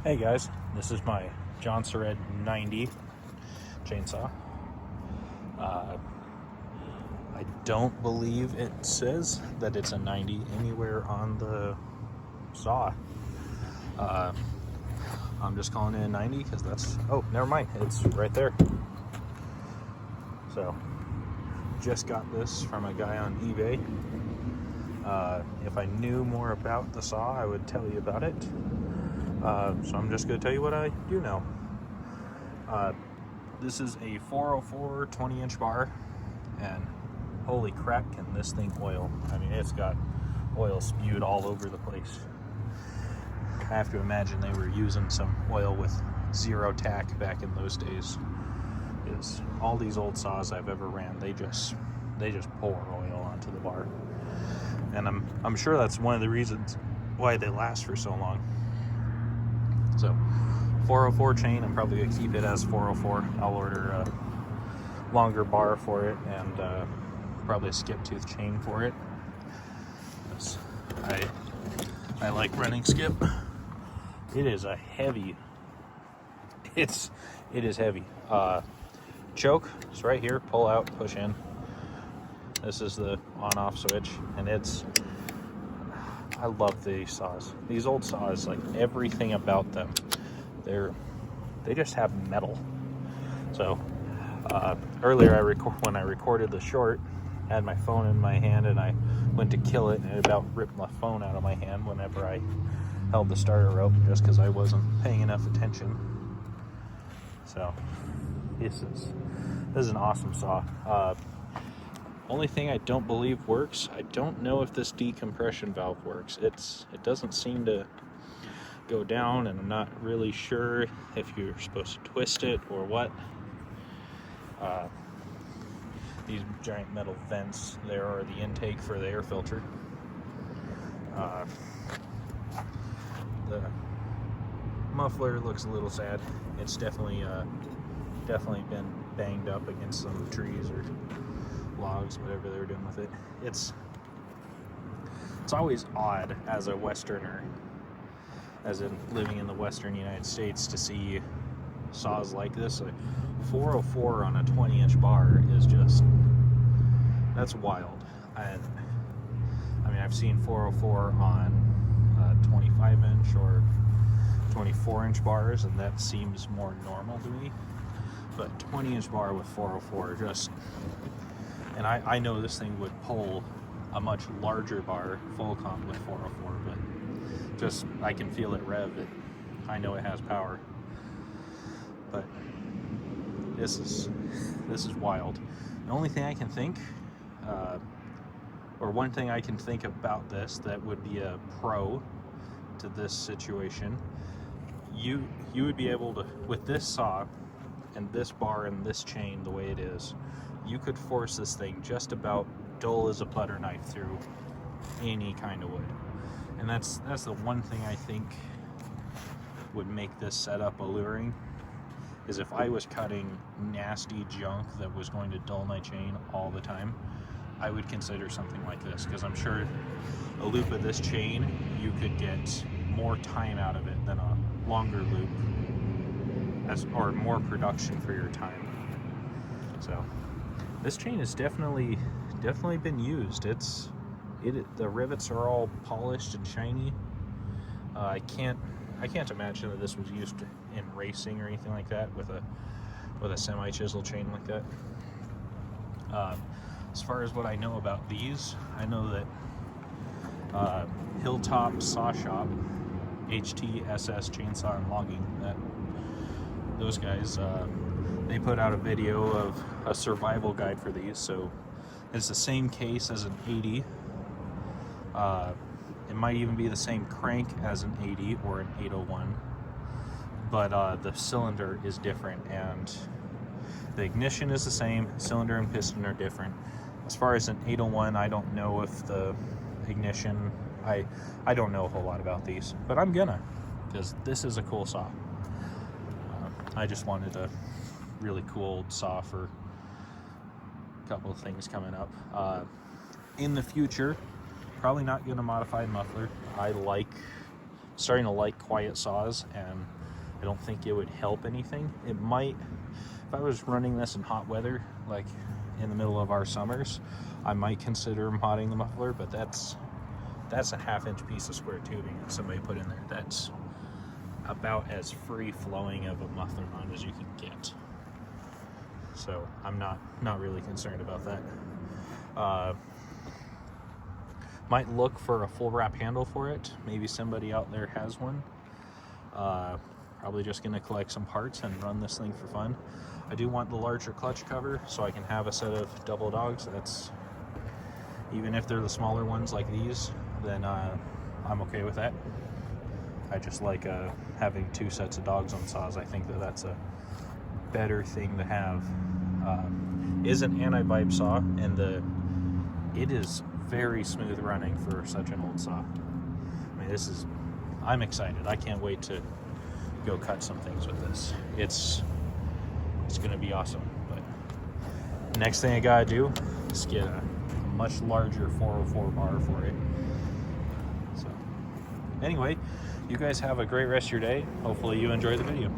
Hey guys, this is my Jonsered 90 chainsaw. Uh, I don't believe it says that it's a 90 anywhere on the saw. Uh, I'm just calling it a 90 because that's, oh, never mind, it's right there. So, just got this from a guy on eBay. If I knew more about the saw, I would tell you about it. So I'm just going to tell you what I do know. This is a 404 20-inch bar, and holy crap, can this thing oil. I mean, it's got oil spewed all over the place. I have to imagine they were using some oil with zero tack back in those days. Because all these old saws I've ever ran, they just pour oil onto the bar. And I'm sure that's one of the reasons why they last for so long. So 404 chain, I'm probably gonna keep it as 404. I'll order a longer bar for it and probably a skip tooth chain for it. I like running skip. It is a heavy. It is heavy. Choke is right here. Pull out, push in. This is the on-off switch, and I love these saws. These old saws, like everything about them, they just have metal. So earlier when I recorded the short, I had my phone in my hand and I went to kill it, and it about ripped my phone out of my hand whenever I held the starter rope, just because I wasn't paying enough attention. So this is an awesome saw. Only thing I don't believe works, I don't know if this decompression valve works. It doesn't seem to go down, and I'm not really sure if you're supposed to twist it or what. These giant metal vents there are the intake for the air filter. The muffler looks a little sad. It's definitely been banged up against some trees or logs, whatever they were doing with it. It's always odd as a Westerner, as in living in the Western United States, to see saws like this. Like 404 on a 20-inch bar is that's wild. And I mean, I've seen 404 on 25-inch or 24-inch bars, and that seems more normal to me. But 20-inch bar with 404 and I know this thing would pull a much larger bar full comp with 404, but just I can feel it rev. I know it has power. But this is wild. The only thing I can think, or one thing I can think about this that would be a pro to this situation, you would be able to, with this saw and this bar and this chain the way it is, you could force this thing just about dull as a butter knife through any kind of wood. And that's the one thing I think would make this setup alluring, is if I was cutting nasty junk that was going to dull my chain all the time, I would consider something like this, because I'm sure a loop of this chain, you could get more time out of it than a longer loop, or more production for your time. So this chain has definitely been used. The rivets are all polished and shiny. I can't imagine that this was used in racing or anything like that with a semi-chisel chain like that. As far as what I know about these, I know that Hilltop Saw Shop, HTSS Chainsaw and Logging, those guys, they put out a video of a survival guide for these. So it's the same case as an 80. It might even be the same crank as an 80 or an 801, but the cylinder is different, and the ignition is the same. Cylinder and piston are different. As far as an 801, I don't know if the ignition, I don't know a whole lot about these, but I'm gonna, because this is a cool saw. I just wanted a really cool saw for a couple of things coming up. In the future, probably not going to modify the muffler. I like starting to like quiet saws, and I don't think it would help anything. It might, if I was running this in hot weather, like in the middle of our summers, I might consider modding the muffler, but that's a 1/2 inch piece of square tubing that somebody put in there. That's about as free flowing of a muffler mod as you can get. So I'm not really concerned about that. Might look for a full wrap handle for it. Maybe somebody out there has one. Probably just gonna collect some parts and run this thing for fun. I do want the larger clutch cover so I can have a set of double dogs. That's, even if they're the smaller ones like these, then I'm okay with that. I just like having 2 sets of dogs on saws. I think that that's a better thing to have. Is an anti-vibe saw, and it is very smooth running for such an old saw. I mean, I'm excited. I can't wait to go cut some things with this. It's gonna be awesome. But next thing I gotta do is get a much larger 404 bar for it. So anyway, you guys have a great rest of your day. Hopefully you enjoy the video.